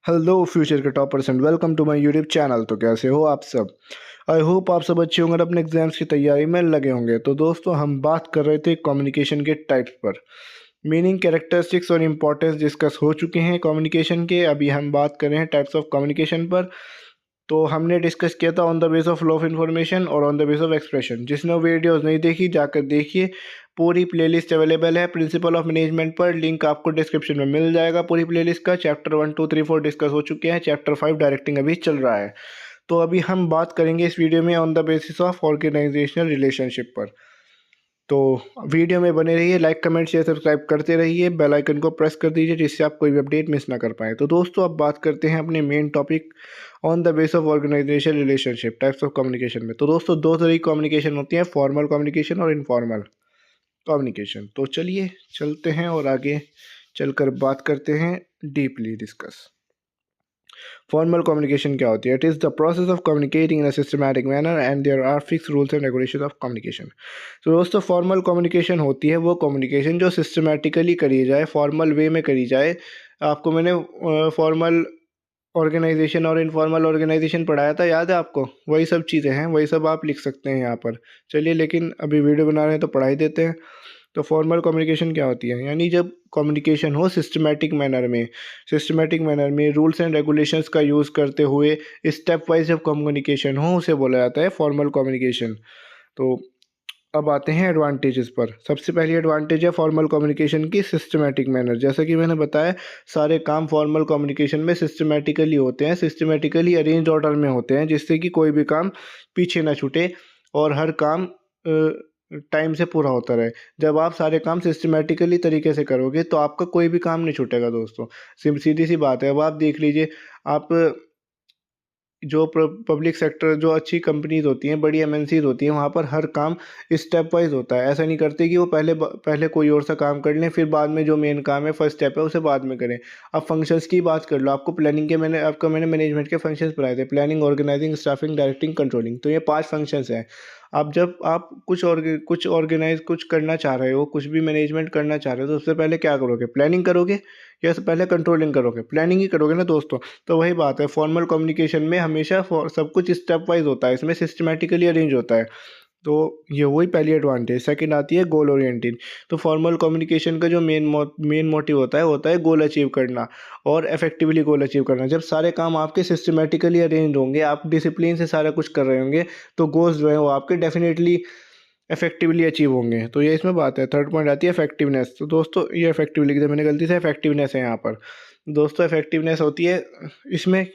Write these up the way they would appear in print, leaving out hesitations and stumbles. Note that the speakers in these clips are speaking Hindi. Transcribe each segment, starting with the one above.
हेलो फ्यूचर के toppers and welcome to my YouTube channel. तो कैसे हो आप सब? आई होप आप सब अच्छे होंगे और अपने एग्जाम्स की तैयारी में लगे होंगे। तो दोस्तों, हम बात कर रहे थे कम्युनिकेशन के टाइप्स पर। मीनिंग, कैरेक्टरिस्टिक्स और इम्पोर्टेंस डिस्कस हो चुके हैं कम्युनिकेशन के। अभी हम बात कर रहे हैं टाइप्स ऑफ कम्युनिकेशन पर। तो हमने डिस्कस किया था on the base of law of information और on the base of expression. जिसने वीडियोस नहीं देखी जाकर देखिए, पूरी प्लेलिस्ट अवेलेबल है प्रिंसिपल ऑफ मैनेजमेंट पर। लिंक आपको डिस्क्रिप्शन में मिल जाएगा। पूरी प्लेलिस्ट का चैप्टर 1, 2, 3, 4 डिस्कस हो चुके हैं। चैप्टर 5 डायरेक्टिंग अभी चल रहा है। तो अभी हम बात करेंगे इस वीडियो में on the basis of organisational relationship पर। तो वीडियो में बने रहिए, लाइक कमेंट शेयर सब्सक्राइब करते रहिए, बेल आइकन को प्रेस कर दीजिए जिससे आप कोई भी अपडेट मिस ना कर पाएँ। तो दोस्तों, अब बात करते हैं अपने main topic on the base of organisation relationship types of communication में। तो दोस्तों, दो तरह की कम्युनिकेशन होती है, फॉर्मल कम्युनिकेशन और इनफॉर्मल कम्युनिकेशन। तो चलिए चलते हैं और आगे चलकर बात करते हैं, डीपली डिस्कस। फॉर्मल कम्युनिकेशन क्या होती है? It is the process of communicating in a systematic manner and there are fix rules and regulation of communication. तो दोस्तों, फॉर्मल कम्युनिकेशन होती है वो कम्युनिकेशन जो सिस्टमैटिकली करी जाए, फॉर्मल वे में करी जाए। आपको मैंने फॉर्मल ऑर्गेनाइजेशन और इनफॉर्मल ऑर्गेनाइजेशन पढ़ाया था, याद है आपको? वही सब चीज़ें हैं, वही सब आप लिख सकते हैं यहाँ पर। चलिए, लेकिन अभी वीडियो बना रहे हैं तो पढ़ा ही देते हैं। तो फॉर्मल कम्युनिकेशन क्या होती है? यानी जब कम्युनिकेशन हो सिस्टमैटिक मैनर में रूल्स एंड रेगुलेशंस का यूज़ करते हुए स्टेप वाइज जब कम्युनिकेशन हो, उसे बोला जाता है फॉर्मल कम्युनिकेशन। तो अब आते हैं एडवांटेजेस पर। सबसे पहली एडवांटेज है फॉर्मल कम्युनिकेशन की, सिस्टमैटिक मैनर। जैसा कि मैंने बताया, सारे काम फॉर्मल कम्युनिकेशन में सिस्टमैटिकली होते हैं, सिस्टमैटिकली अरेंज ऑर्डर में होते हैं, जिससे कि कोई भी काम पीछे ना छूटे और हर काम टाइम से पूरा होता रहे। जब आप सारे काम सिस्टमैटिकली तरीके से करोगे तो आपका कोई भी काम नहीं छूटेगा दोस्तों। सीधी सी बात है। अब आप देख लीजिए, आप जो पब्लिक सेक्टर, जो अच्छी कंपनीज होती हैं, बड़ी एमएनसीज होती हैं, वहाँ पर हर काम स्टेप वाइज होता है। ऐसा नहीं करते कि वो पहले कोई और सा काम कर लें, फिर बाद में जो मेन काम है, फर्स्ट स्टेप है, उसे बाद में करें। अब फंक्शंस की बात कर लो, आपको प्लानिंग के मैंने मैनेजमेंट के फंक्शंस पढ़ाए थे, planning, organising, staffing, directing, controlling. तो ये 5 फंक्शंस हैं। अब जब आप कुछ ऑर्गेनाइज कुछ करना चाह रहे हो, कुछ भी मैनेजमेंट करना चाह रहे हो, तो सबसे पहले क्या करोगे? प्लानिंग करोगे या सबसे पहले कंट्रोलिंग करोगे? प्लानिंग ही करोगे ना दोस्तों। तो वही बात है, फॉर्मल कम्युनिकेशन में हमेशा सब कुछ स्टेप वाइज होता है, इसमें सिस्टमैटिकली अरेंज होता है। तो ये वही पहली एडवांटेज। सेकंड आती है गोल ओरिएंटेड। तो फॉर्मल कम्युनिकेशन का जो मेन मोटिव होता है गोल अचीव करना और इफेक्टिवली गोल अचीव करना। जब सारे काम आपके सिस्टमैटिकली अरेंज होंगे, आप डिसिप्लिन से सारा कुछ कर रहे होंगे, तो गोल्स जो है वो आपके डेफिनेटली इफेक्टिवली अचीव होंगे। तो ये इसमें बात है। थर्ड पॉइंट आती है इफेक्टिवनेस। तो दोस्तों, ये इफेक्टिव लिख दिया मैंने गलती से, इफेक्टिवनेस है यहाँ पर। दोस्तों, इफेक्टिवनेस होती है इसमें,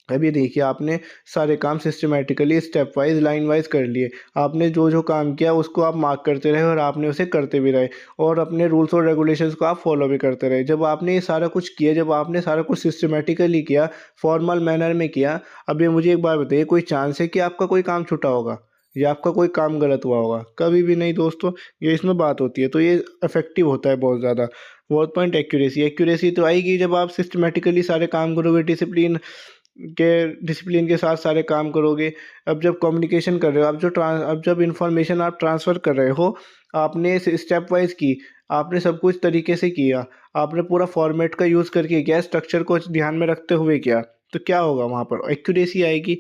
अभी देखिए, आपने सारे काम systematically step wise line wise कर लिए। आपने जो जो काम किया उसको आप मार्क करते रहे और आपने उसे करते भी रहे और अपने रूल्स और रेगुलेशंस को आप फॉलो भी करते रहे। जब आपने ये सारा कुछ किया, जब आपने सारा कुछ सिस्टमैटिकली किया, फॉर्मल मैनर में किया, अब ये मुझे एक बार बताइए, कोई चांस है कि आपका कोई काम छूटा होगा या आपका कोई काम गलत हुआ होगा? कभी भी नहीं दोस्तों। ये इसमें बात होती है। तो ये इफेक्टिव होता है बहुत ज़्यादा। Fourth point, accuracy. एक्यूरेसी तो आएगी जब आप सिस्टमैटिकली सारे काम करोगे, डिसिप्लिन के साथ सारे काम करोगे। अब जब कम्युनिकेशन कर रहे हो, अब जब इंफॉर्मेशन आप ट्रांसफ़र कर रहे हो, आपने स्टेप वाइज की, आपने सब कुछ तरीके से किया, आपने पूरा फॉर्मेट का यूज़ करके किया, स्ट्रक्चर को ध्यान में रखते हुए किया, तो क्या होगा वहाँ पर? एक्यूरेसी आएगी।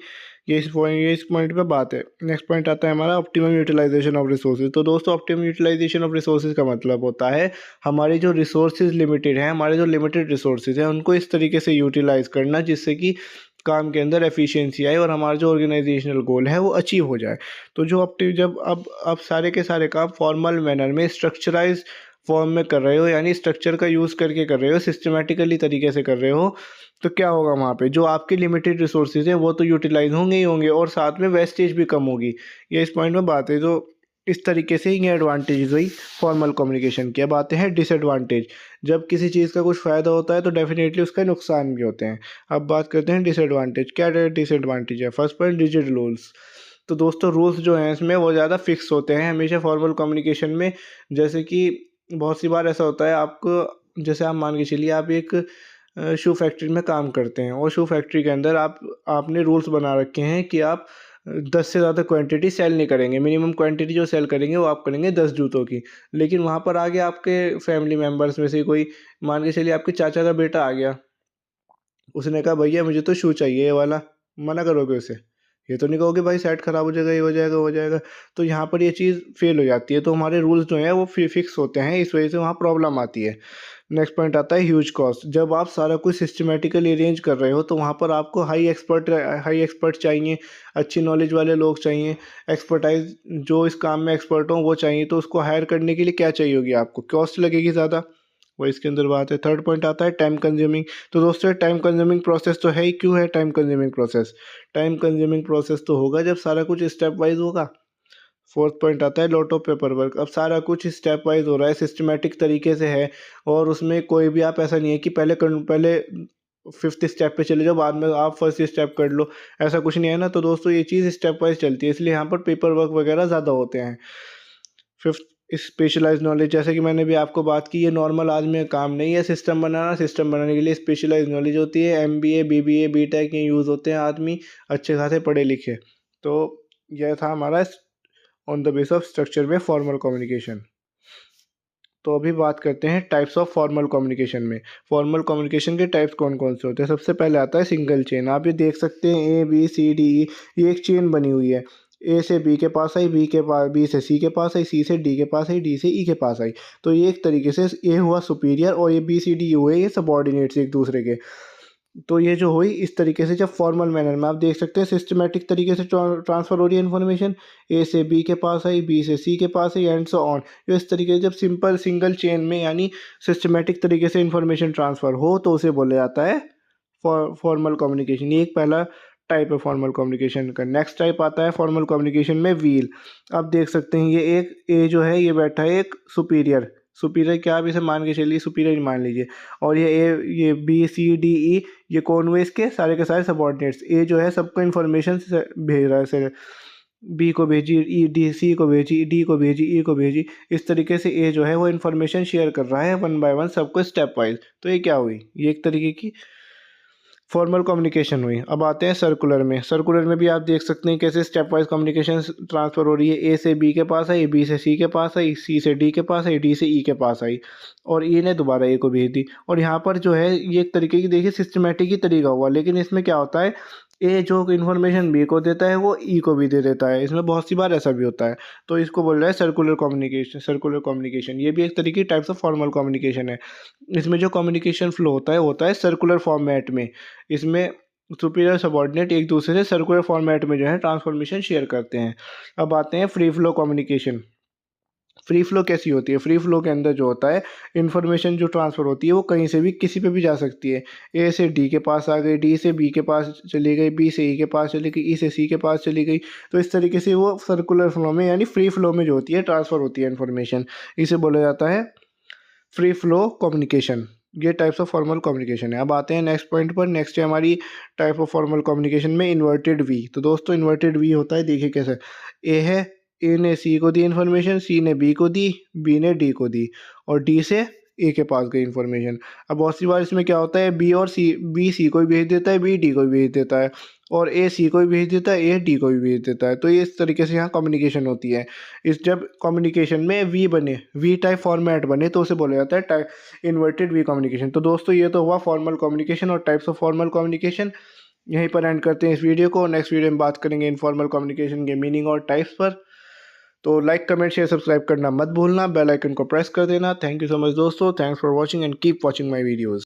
ये इस पॉइंट पे बात है। नेक्स्ट पॉइंट आता है हमारा ऑप्टिमम यूटिलाइजेशन ऑफ रिसोर्सेज। तो दोस्तों, ऑप्टिमम यूटिलाइजेशन ऑफ रिसोर्सेज का मतलब होता है हमारे जो रिसोर्सेज लिमिटेड हैं, हमारे जो लिमिटेड रिसोर्सेज हैं, उनको इस तरीके से यूटिलाइज करना जिससे कि काम के अंदर एफिशिएंसी आए और हमारा जो ऑर्गेनाइजेशनल गोल है वो अचीव हो जाए। तो जो ऑप्टिव जब अब सारे के सारे काम फॉर्मल मैनर में स्ट्रक्चराइज फॉर्म में कर रहे हो, यानी स्ट्रक्चर का यूज़ करके कर रहे हो, सिस्टमैटिकली तरीके से कर रहे हो, तो क्या होगा वहाँ पे? जो आपके लिमिटेड रिसोर्सेज हैं वो तो यूटिलाइज होंगे ही होंगे और साथ में वेस्टेज भी कम होगी। ये इस पॉइंट में बात है। तो इस तरीके से ये एडवांटेजेस हुई फॉर्मल कम्युनिकेशन की। अब आते हैं डिसएडवांटेज। जब किसी चीज़ का कुछ फ़ायदा होता है तो डेफिनेटली उसका नुकसान भी होते हैं। अब बात करते हैं डिसएडवांटेज। क्या डिसएडवांटेज है? First point, rigid rules. तो दोस्तों, रूल्स जो हैं इसमें वो ज़्यादा फिक्स होते हैं हमेशा फॉर्मल कम्युनिकेशन में। जैसे कि बहुत सी बार ऐसा होता है, आपको जैसे आप मान के चलिए, आप एक शू फैक्ट्री में काम करते हैं और शू फैक्ट्री के अंदर आपने रूल्स बना रखे हैं कि आप 10 से ज़्यादा क्वांटिटी सेल नहीं करेंगे। मिनिमम क्वांटिटी जो सेल करेंगे वो आप करेंगे 10 जूतों की। लेकिन वहाँ पर आगे आपके फैमिली मेम्बर्स में से कोई, मान के चलिए आपके चाचा का बेटा आ गया, उसने कहा भैया मुझे तो शू चाहिए ये वाला, मना करोगे उसे? ये तो नहीं कहोगे भाई सेट खराब हो जाएगा, ये हो जाएगा, वो हो जाएगा। तो यहाँ पर ये चीज़ फेल हो जाती है, तो हमारे रूल्स जो हैं वो फिक्स होते हैं, इस वजह से वहाँ प्रॉब्लम आती है। नेक्स्ट पॉइंट आता है ह्यूज कॉस्ट। जब आप सारा कुछ सिस्टमैटिकली अरेंज कर रहे हो तो वहाँ पर आपको हाई एक्सपर्ट चाहिए, अच्छी नॉलेज वाले लोग चाहिए, एक्सपर्टाइज जो इस काम में एक्सपर्ट हों वो चाहिए। तो उसको हायर करने के लिए क्या चाहिए होगी आपको? कॉस्ट लगेगी ज़्यादा, वो इसके अंदर बात है। थर्ड पॉइंट आता है टाइम कंज्यूमिंग। तो दोस्तों टाइम कंज्यूमिंग प्रोसेस तो है ही। क्यों है time consuming process? Time consuming process तो होगा जब सारा कुछ स्टेप वाइज होगा। फोर्थ पॉइंट आता है लॉट ऑफ पेपर वर्क। अब सारा कुछ स्टेप वाइज हो रहा है, सिस्टमेटिक तरीके से है, और उसमें कोई भी आप ऐसा नहीं है कि पहले फिफ्थ स्टेप पे चले जाओ बाद में आप फर्स्ट स्टेप कर लो, ऐसा कुछ नहीं है ना। तो दोस्तों ये चीज़ स्टेप वाइज चलती है, इसलिए यहाँ पर पेपर वर्क वगैरह ज़्यादा होते हैं। फिफ्थ स्पेशलाइज नॉलेज, जैसे कि मैंने भी आपको बात की, ये नॉर्मल आदमी का काम नहीं है सिस्टम बनाना। सिस्टम बनाने के लिए स्पेशलाइज नॉलेज होती है। MBA BBA BTech ये यूज़ होते हैं आदमी अच्छे खासे पढ़े लिखे। तो यह था हमारा on the base of structure में फॉर्मल कम्युनिकेशन। तो अभी बात करते हैं टाइप्स ऑफ फॉर्मल कम्युनिकेशन में। फॉर्मल कम्युनिकेशन के टाइप्स कौन कौन से होते हैं? सबसे पहले आता है सिंगल चेन। आप ये देख सकते हैं ABCDE, ये एक चेन बनी हुई है। A से B के पास आई, B से C के पास आई, C से D के पास आई, D से E के पास आई। तो ये एक तरीके से A हुआ सुपीरियर और ये BCD हुए ये सबॉर्डिनेट्स एक दूसरे के। तो ये जो हुई इस तरीके से, जब फॉर्मल मैनर में आप देख सकते हैं सिस्टमेटिक तरीके से ट्रांसफ़र हो रही है इन्फॉर्मेशन, A से B के पास आई, B से C के पास आई, एंड सो ऑन। तो इस तरीके से जब सिंपल सिंगल चेन में यानी सिस्टमेटिक तरीके से इन्फॉर्मेशन ट्रांसफ़र हो तो उसे बोला जाता है फॉर्मल कम्युनिकेशन। ये एक पहला टाइप है फॉर्मल कम्युनिकेशन का। नेक्स्ट टाइप आता है फॉर्मल कम्युनिकेशन में व्हील। आप देख सकते हैं ये एक ए जो है ये बैठा है एक सुपीरियर। सुपीरियर क्या, आप इसे मान के चलिए सुपीरियर ही मान लीजिए। और ये BCDE ये कौन हुए इसके सारे के सारे सबॉर्डिनेट्स। ए जो है सबको इन्फॉर्मेशन भेज रहा है सर, B को भेजी, C को भेजी, D को भेजी, E को भेजी। इस तरीके से ए जो है वो इन्फॉर्मेशन शेयर कर रहा है वन बाय वन सबको स्टेप वाइज। तो ये क्या हुई, ये एक तरीके की फॉर्मल कम्युनिकेशन हुई। अब आते हैं सर्कुलर में। सर्कुलर में भी आप देख सकते हैं कैसे स्टेप वाइज कम्युनिकेशन ट्रांसफ़र हो रही है। A से B के पास आई, B से C के पास आई, C से D के पास आई, D से E के पास आई, और E ने दोबारा A को भेज दी। और यहाँ पर जो है ये एक तरीके की देखिए सिस्टमेटिक ही तरीका हुआ, लेकिन इसमें क्या होता है A जो इन्फॉर्मेशन B को देता है वो E को भी दे देता है। इसमें बहुत सी बार ऐसा भी होता है। तो इसको बोल रहा है सर्कुलर कम्युनिकेशन। सर्कुलर कम्युनिकेशन ये भी एक तरीके की टाइप्स ऑफ फॉर्मल कम्युनिकेशन है। इसमें जो कम्युनिकेशन फ्लो होता है सर्कुलर फॉर्मेट में। इसमें सुपीरियर सबॉर्डिनेट एक दूसरे से सर्कुलर फॉर्मेट में जो है ट्रांसफॉर्मेशन शेयर करते हैं। अब आते हैं free flow communication. Free flow कैसी होती है? फ्री फ्लो के अंदर जो होता है इन्फॉर्मेशन जो ट्रांसफ़र होती है वो कहीं से भी किसी पे भी जा सकती है। A से D के पास आ गई, D से B के पास चली गई, B से E के पास चली गई, E से C के पास चली गई। तो इस तरीके से वो सर्कुलर फ्लो में यानी फ्री फ्लो में जो होती है ट्रांसफ़र होती है इन्फॉर्मेशन, इसे बोला जाता है फ्री फ्लो कम्युनिकेशन। ये टाइप्स ऑफ फॉर्मल कम्युनिकेशन है। अब आते हैं नेक्स्ट पॉइंट पर। नेक्स्ट है हमारी टाइप ऑफ फॉर्मल कम्युनिकेशन में इन्वर्टेड वी। तो दोस्तों इन्वर्टेड वी होता है, देखिए कैसे। ए है, ए ने सी को दी इन्फॉर्मेशन, सी ने बी को दी, बी ने डी को दी, और डी से ए के पास गई इन्फॉर्मेशन। अब बहुत सी बार इसमें क्या होता है बी सी को भी भेज देता है, बी डी को भी भेज देता है, और ए सी को भी भेज देता है, ए डी को भी भेज देता है। तो ये इस तरीके से यहाँ कम्युनिकेशन होती है। इस जब कम्युनिकेशन में वी टाइप फॉर्मेट बने तो उसे बोला जाता है इन्वर्टेड वी कम्युनिकेशन। तो दोस्तों ये तो हुआ फॉर्मल कम्युनिकेशन और टाइप्स ऑफ फॉर्मल कम्युनिकेशन। यहीं पर एंड करते हैं इस वीडियो को। नेक्स्ट वीडियो में बात करेंगे इनफॉर्मल कम्युनिकेशन के मीनिंग और टाइप्स पर। तो लाइक कमेंट शेयर सब्सक्राइब करना मत भूलना, बेल आइकन को प्रेस कर देना। थैंक यू सो मच दोस्तों, thanks for watching and keep watching my videos.